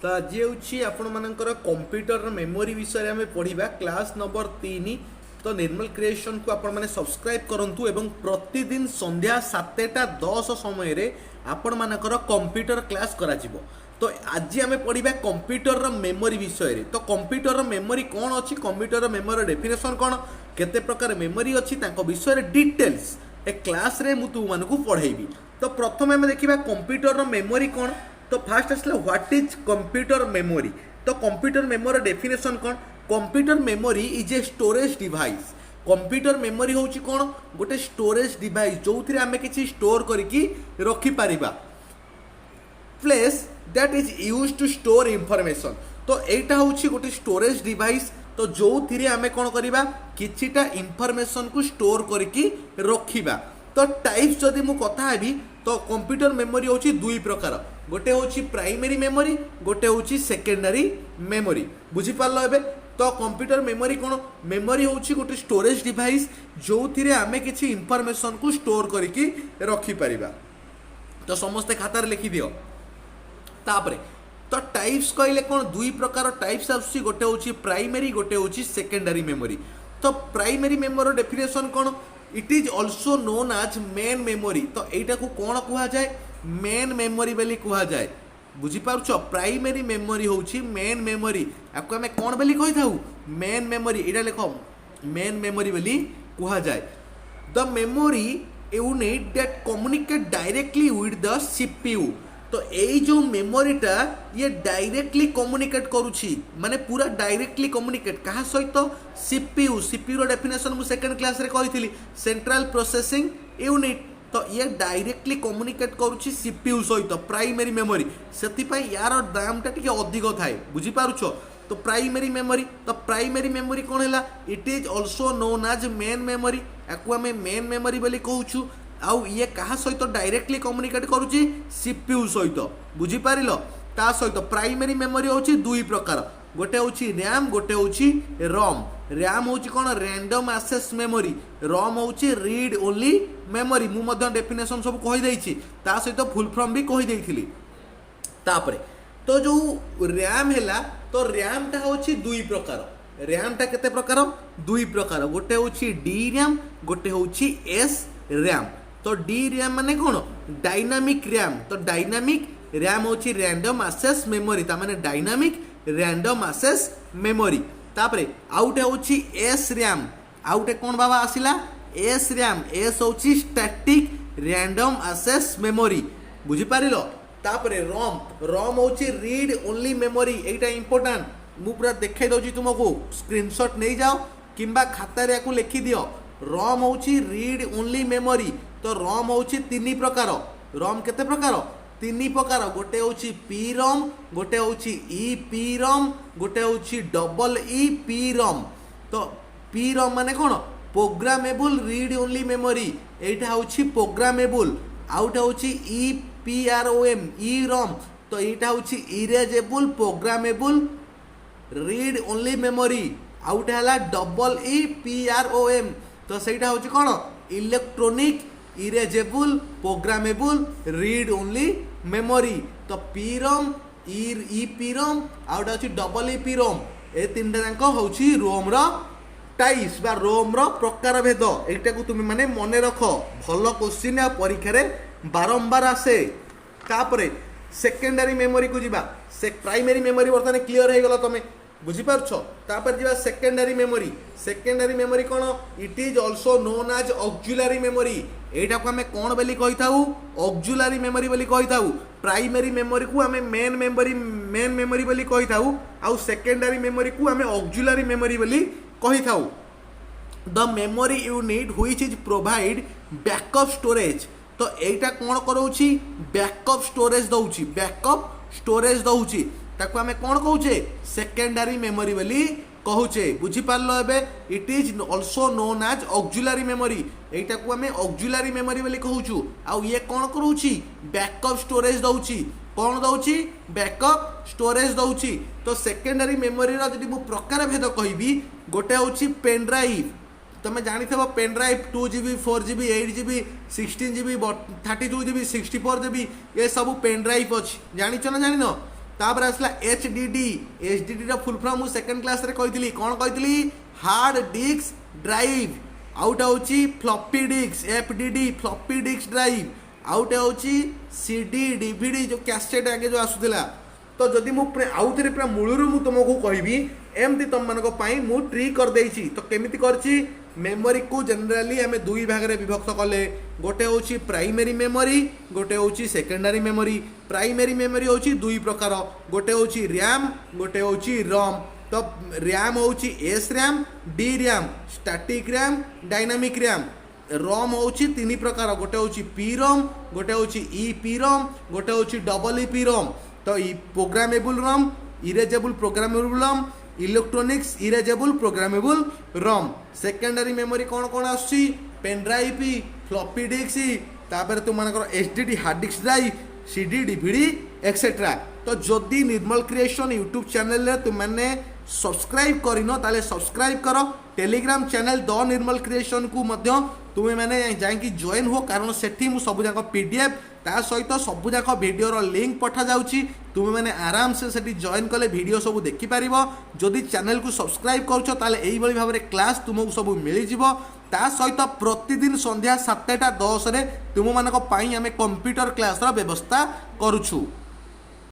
तो आज हूँ आपर कंप्यूटर मेमोरी विषय में पढ़ा क्लास नंबर 3। तो निर्मल क्रिएशन को आपण मैंने सब्सक्राइब करूँ एवं प्रतिदिन संध्या 7:10 समय आपण मानकर कंप्यूटर क्लास करा जिवो। तो आज आम पढ़ा कंप्यूटर मेमोरी विषय। तो कंप्यूटर मेमोरी कौन अच्छी, कंप्यूटर मेमोरी डेफिनेशन कौन, केते प्रकार मेमोरी अच्छी विषय डिटेल्स ए क्लास रे मु तुमको पढ़ेबी। तो प्रथम आम देखा कंप्यूटर मेमोरी कौन। तो फास्ट आसला व्हाट इज कंप्यूटर मेमोरी। तो कंप्यूटर मेमोरी डेफिनेशन कौन, computer memory is a storage device. Computer memory होची कौन, गोटे स्टोरेज डिवाइस जो थी आम किसी स्टोर करके रखी पारिबा, place that is use to store information. तो एटा होची गोटे स्टोरेज डिवाइस तो जो थी आम कौन करवा किछिटा इंफॉर्मेशन को स्टोर करके रखिबा। तो टाइप्स जदि मु कथा हेबी तो कंप्यूटर मेमोरी होची दुई प्रकार, गोटे होची प्राइमरी मेमोरी, गोटे होची सेकेंडरी मेमोरी। बुझी पारलो एबे। तो कंप्यूटर मेमोरी कौन, मेमोरी होची गोटे स्टोरेज डिवाइस जो थी आम किसी इंफॉर्मेशन को स्टोर करके रखी परिबा। तो समस्ते खातार लिखि दियो। तापरे तो टाइप्स कहले कौन, दुई प्रकार टाइप्स आसुची, गोटे होची प्राइमरी, गोटे होची सेकेंडरी मेमोरी। तो प्राइमरी मेमोरी डेफिनेशन कौन, it is also known as main memory. तो एटा को कौन कहा जाए, मेन मेमोरी बोली कहा जाए। बुझी पारुछ, प्राइमरी मेमोरी होची मेन मेमोरी, आपको हमें कौन बोली कहि थाउ, मेन मेमोरी। एटा लिखो मेन मेमोरी बोली कहा जाए। The memory unit that communicate directly with the CPU. तो यही जो मेमोरीटा ये डायरेक्टली कम्युनिकेट करुछि, माने पूरा डायरेक्टली कम्युनिकेट कहा सहित, सीपीयू। सीपीयू डेफिनेशन मु सेकंड क्लास रे कहिथिली, सेंट्रल प्रोसेसिंग यूनिट। तो ये डायरेक्टली कम्युनिकेट करुछि सीपीयू सहित प्राइमरी मेमोरी, सेति पई यार दामटा टिके अधिक थाए। बुझी पारुछ। तो प्राइमरी मेमोरी, तो प्राइमरी मेमोरी कौन है, it is also known as main memory. आपको आम मेन मेमोरी बोली कहूँ। आउ ये कहा सहित डायरेक्टली कम्युनिकेट करुछि, सीपीयू सहित। बुझी पारिलो। ता सहित प्राइमरी मेमोरी होछि दुई प्रकार, गोटे होछि रैम, गोटे होछि रोम। रैम होछि कोन, रैंडम एक्सेस मेमोरी। रोम होछि रीड ओनली मेमोरी। मु मध्य डेफिनेशन सब कहि दैछि, ता सहित फुल फॉर्म भी कहि दैथिली। तापरे तो जो रैम हैला, तो रैम ता होछि दुई प्रकार। रैम ता केते प्रकार, दुई प्रकार, गोटे होछि डी रैम, गोटे होछि एस रैम। तो डी रैम माने कौन, डायनामिक रैम। तो डायनामिक रैम होची रैंडम एक्सेस मेमोरी, ता माने डायनामिक रैंडम एक्सेस मेमोरी। तापरे आउटे होची एस रैम। आउटे कौन बाबा आसिला, एस रैम। एस होची स्टैटिक रैंडम एक्सेस मेमोरी। बुझी पारिलो। तापरे रोम, रोम होची रीड ओनली मेमोरी। एटा इंपोर्टेंट, मु पूरा देखाई दउची तुमको, स्क्रीनशॉट नहीं जाओ किंबा खाता रे याकू लिखि दियो। रोम होची रीड ओनली मेमोरी। तो रोम होची तीन प्रकार। रोम केते प्रकार, तीन प्रकार, गोटे होची पी रोम, गोटे होची ई पी रोम, गोटे होची डबल ई पी रोम। तो पी रोम माने कौन, प्रोग्रामेबल रीड ओनली मेमोरी। एटा होची प्रोग्रामेबल। आउटा होची E P R O M, E ROM. तो एटा होची erasable programmable read only memory. आउटा हला double E P R O M. तो सेटा होची कौन, electronic erasable programmable read only memory. तो P ROM, E P ROM, आउटा होची डबल ई पी रोम। ए तीनटा जाक होची रोम रो टाइप्स बा रोम रो प्रकार भेद। एटा को तुम माने मने रख, भल क्वेश्चन आ परीक्षा रे बारंबार आसे। तापरे सेकेंडरी मेमोरी को जीवा। से प्राइमरी मेमोरी वर्तमान क्लियर हो गला तमे, बुझी पारछ। तापर जीवा सेकेंडरी मेमोरी। सेकेंडरी मेमोरी कौन, it is also known as auxiliary memory. एटा को हमें कौन बोली कहि थाउ, ऑक्सिलरी मेमोरी बोली कहि थाउ। प्राइमरी मेमोरी को हमें मेन मेमोरी बोली कहि थाउ, आउ सेकेंडरी मेमोरी को हमें ऑक्सिलरी मेमोरी बोली कहि थाउ। The memory unit which is provide backup storage. तो एटा कौन करोछि, बैकअप स्टोरेज दउछि, बैकअप स्टोरेज दउछि। ताको हमें कौन कहूचे, सेकेंडरी मेमोरी बोली कहूचे। बुझी पारलो एबे। It is also known as auxiliary memory. एटा को हमें ऑक्सिलरी मेमोरी बोली कहूछु। आउ ये कौन करूछि, बैकअप स्टोरेज दउछि। कौन दउछि, बैकअप स्टोरेज दउछि। तो सेकेंडरी मेमोरी रा जदि मु प्रकार भेद कहबी, गोटे होछि पेन ड्राइव। तुम जानिथबो pen drive 2 GB 4 GB 8 GB 16 GB 32 GB 64 GB ये सब पेन ड्राइव अच्छी, जानिछ ना जानिन। तापर आसला HDD HDD रा फुल फॉर्म मु सेकंड क्लास रे कहितली कोन कहितली हार्ड डिस्क ड्राइव आउट होची floppy disk FDD floppy disk drive out होची CD DVD जो कैसेट आगे जो आसुथिला तो जदि मु आउ थे पूरा मूलरू मु तुमको कहबी एमती तुम मान मु ट्री कर देछि तो केमिति करछि मेमोरी को जनरली आम दुई भाग में विभक्त कले गोटे हूँ प्राइमरी मेमोरी गोटे हूँ सेकेंडरी मेमोरी प्राइमरी मेमोरी हूँ दुई प्रकार गोटे हूँ रैम गोटे हूँ रम तो रैम हूँ S RAM D RAM static RAM dynamic RAM ROM हूँ तीन प्रकार गोटे हूँ पी रम गोटे हूँ ईपी रम गोटे हूँ डबल ईपी रम तो प्रोग्रामेबल रम इरेजेबल प्रोग्रामेबल रम इलेक्ट्रोनिक्स इरेजेबल प्रोग्रामेबल रम सेकेंडरी मेमोरी कौन कौन आसुची पेन ड्राइव फ्लॉपी डिस्क तापर तुम HDD hard disk drive CD DVD etcetera तो जदि निर्मल क्रिएशन यूट्यूब चैनल रे तुमने सब्सक्राइब करिनो ताले सब्सक्राइब करो Telegram channel the Nirmal creation को मध्य तुम्हें मैंने जाकि जॉइन हो कारण सेठी मु सब जाक PDF ता सहित सब जाक वीडियो लिंक पठा जाउची तुम्हें मैंने आराम से सेठी जॉइन कले वीडियो सब देखि पारिबो जदि चैनल को सब्सक्राइब करछो ताले एई बळी भाबरे क्लास तुमको सब मिली जिवो ता सहित प्रतिदिन संध्या 7:10 रे तुम मानक पई हमें कंप्यूटर क्लास रा व्यवस्था करूछु।